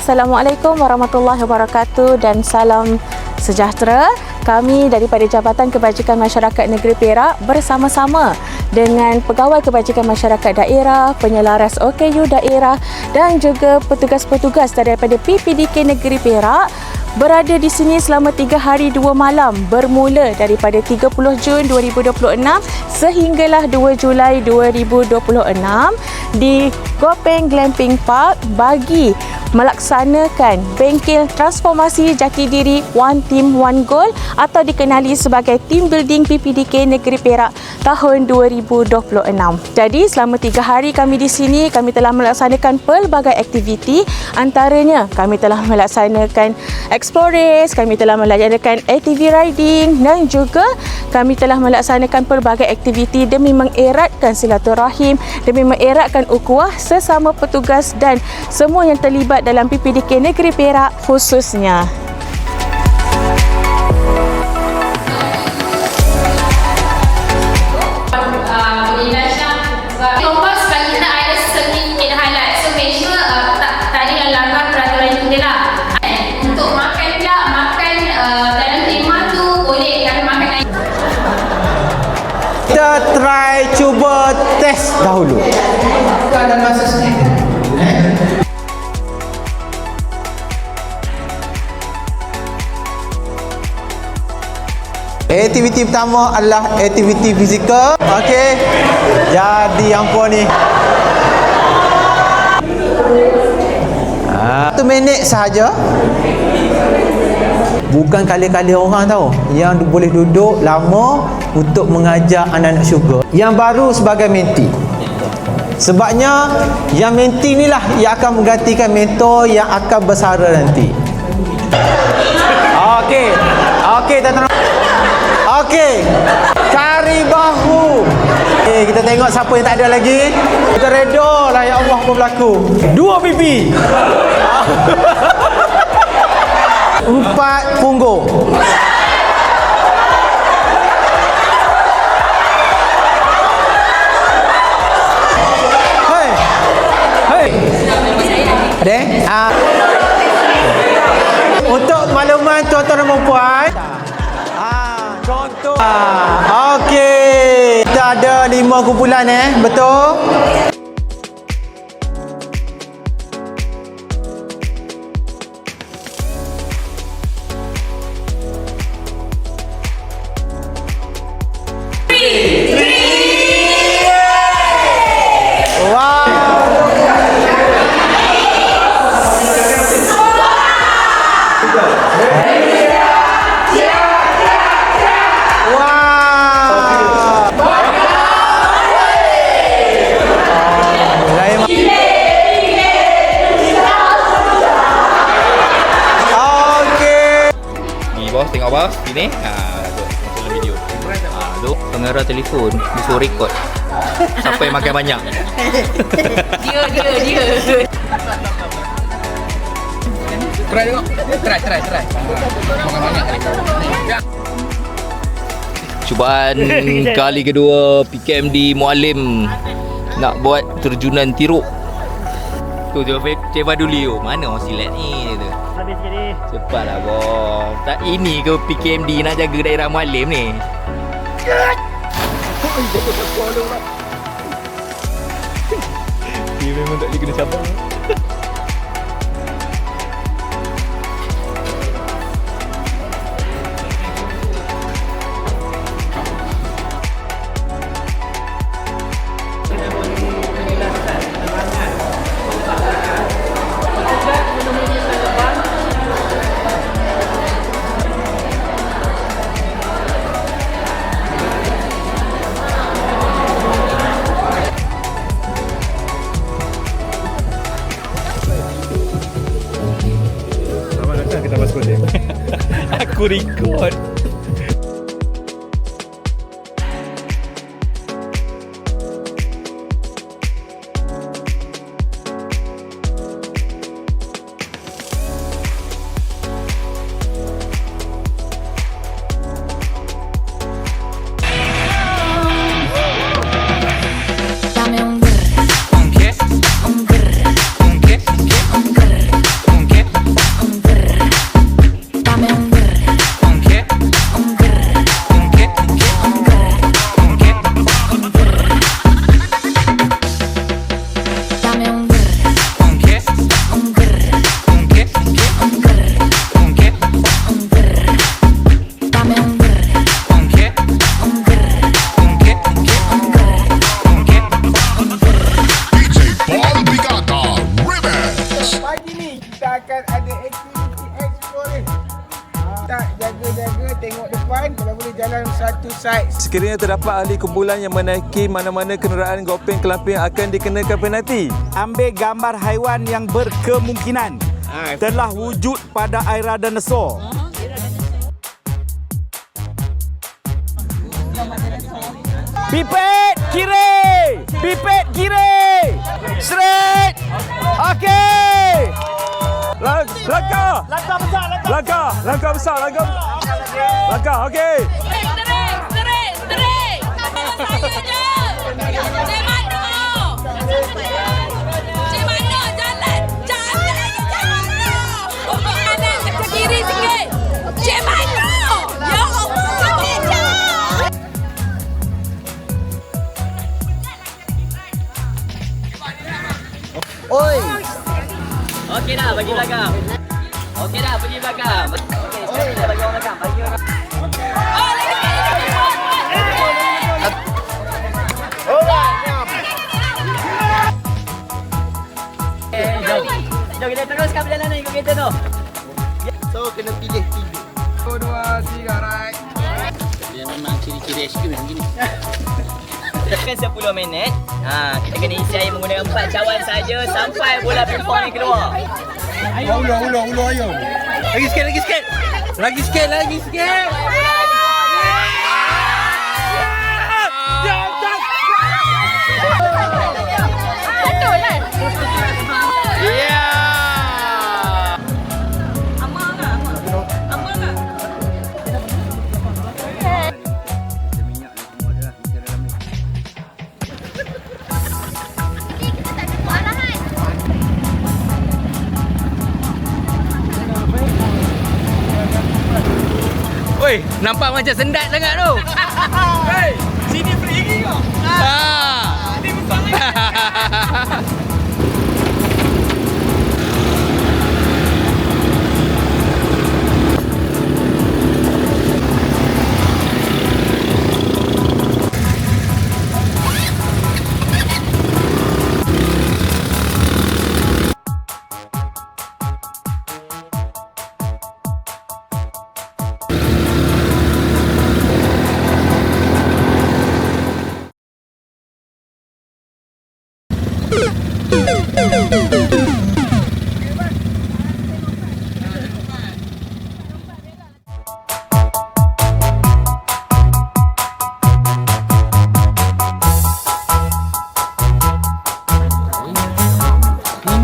Assalamualaikum warahmatullahi wabarakatuh dan salam sejahtera. Kami daripada Jabatan Kebajikan Masyarakat Negeri Perak bersama-sama dengan Pegawai Kebajikan Masyarakat Daerah, Penyelaras OKU Daerah dan juga petugas-petugas daripada PPDK Negeri Perak berada di sini selama 3 hari 2 malam bermula daripada 30 Jun 2026 sehinggalah 2 Julai 2026 di Gopeng Glamping Park bagi melaksanakan bengkel transformasi jati diri One Team One Goal atau dikenali sebagai Team Building PPDK Negeri Perak tahun 2026. Jadi selama 3 hari kami di sini, kami telah melaksanakan pelbagai aktiviti, antaranya kami telah melaksanakan explore race, kami telah melaksanakan ATV riding dan juga kami telah melaksanakan pelbagai aktiviti demi mengeratkan silaturahim, demi mengeratkan ukhuwah sesama petugas dan semua yang terlibat dalam PPDK Negeri Perak khususnya. Kita try cuba test dahulu. Ada masa sedikit. Aktiviti pertama adalah aktiviti fizikal. Okey. Jadi yang puan ni 1 minit sahaja. Bukan kali-kali orang tahu yang boleh duduk lama untuk mengajar anak-anak syurga. Yang baru sebagai menti. Sebabnya yang menti inilah yang akan menggantikan mentor yang akan bersara nanti. Okey. Okey, tuan-tuan. Okey. Cari bahu. Kita tengok siapa yang tak ada lagi. Kita reda lah, ya Allah, apa berlaku. 2 pipi. 4 punggung. Hei. Hei. Ada? Untuk makluman tuan-tuan dan puan, contoh. Okey. Kita ada 5 kumpulan betul? Tengok bawah sini. Dalam video. Tu pengeras telefon disuruh rekod. Siapa yang makan banyak? Dia. Try tengok. Try. Makan banyak tadi. Cubaan kali kedua PKMD Mualim nak buat terjunan tiruk. Tu Cik Baduli tu. Mana orang silat ni tu? Habis sikit ni. Cepatlah bos. Tak ini ke PKMD nak jaga daerah Mualim ni? Dia memang tak boleh kena sabar. Aku record. Dame un grr, un grr, un grr, un grr, un grr, un grr. satu side. Sekiranya terdapat ahli kumpulan yang menaiki mana-mana kenderaan Gopeng Kelamping akan dikenakan penalti. Ambil gambar haiwan yang berkemungkinan telah wujud pada era dinosaur. Pipet kiri. Pipet kiri. Straight. Okey. Langkah besar. Langkah, okey. Terik. Cik Mano, jalan. Kanan, ke kiri sikit. Cik Mano. Ya Allah. Oi. Okey dah, bagi belakang. Okey dah, pergi belakang. Okey, sekali dah bagi orang belakang. Bagi orang. Jom kita teruskan perjalanan ikut kereta tu. So kena pilih 3. 1, 2, 3, right. Dia memang ciri-ciri SQ macam gini. Kan 10 minit. Kita kena isi air menggunakan 4 cawan saja sampai bola pingpong ni keluar. Ulo, ayo. Lagi sikit. Oi, nampak macam sendat sangat tu. Hey, sini berdiri kau. Ini besar lagi.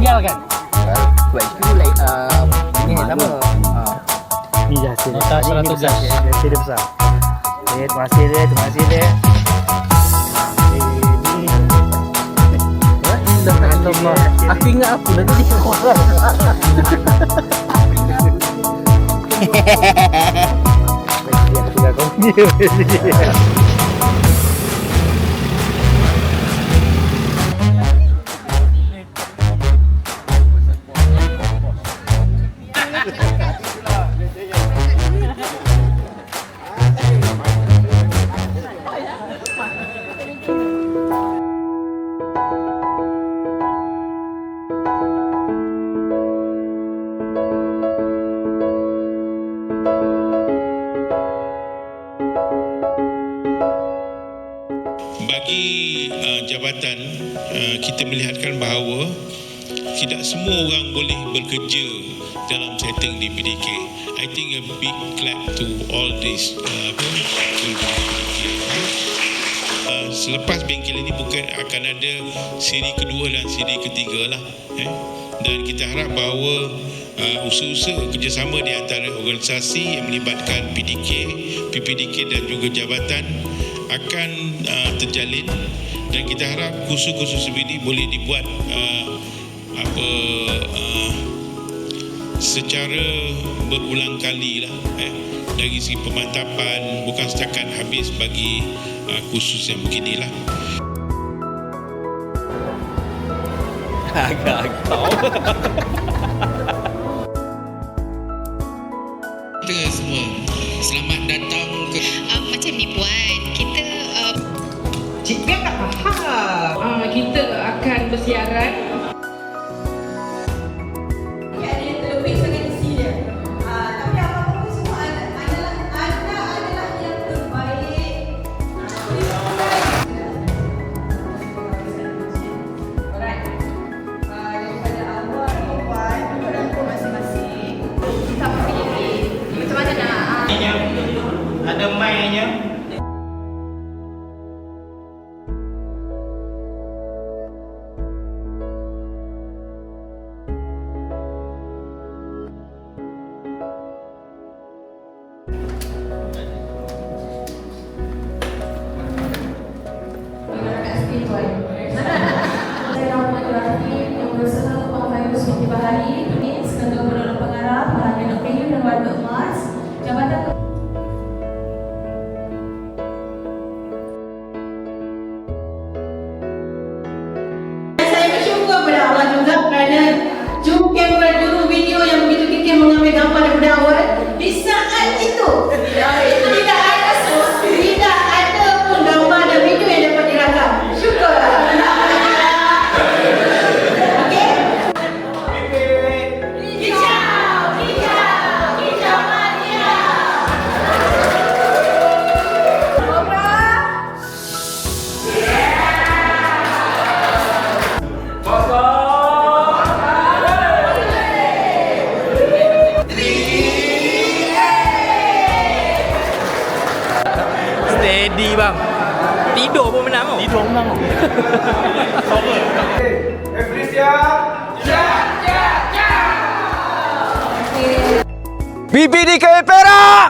Tinggalkan. Buat itu like ini sama. Ni dah hasil. Ini besar. Hasil dia besar. Terima kasih dia. Aku ingat apa nanti dia korang. Bagi jabatan, kita melihatkan bahawa tidak semua orang boleh bekerja dalam setting di PDK. I think a big clap to all this selepas bengkel ini bukan akan ada siri kedua dan siri ketiga lah. Dan kita harap bahawa usaha-usaha kerjasama di antara organisasi yang melibatkan PDK, PPDK dan juga jabatan akan terjalin, dan kita harap kursus-kursus ini boleh dibuat secara berulang kali lah, dari segi pemantapan, bukan setakat habis bagi kursus yang beginilah. Kita semua selamat datang ke macam ni Puan, kita Cik Pia tak faham. kita akan bersiaran. Ada yang terlebih sangat isi dia. Tapi apa-apa semua adalah yang terbaik ramainya. Saya bersyukur kepada Allah juga kerana juru kamera, juru video yang begitu kekeh mengambil gambar daripada awal. Di saat itu tidak ada pun gambar dan video yang dapat dirakam. Syukur. Okey. Hijau Maria. Steady bang. Tidur pun menang tau. Tidur menang tau. PPDK Perak!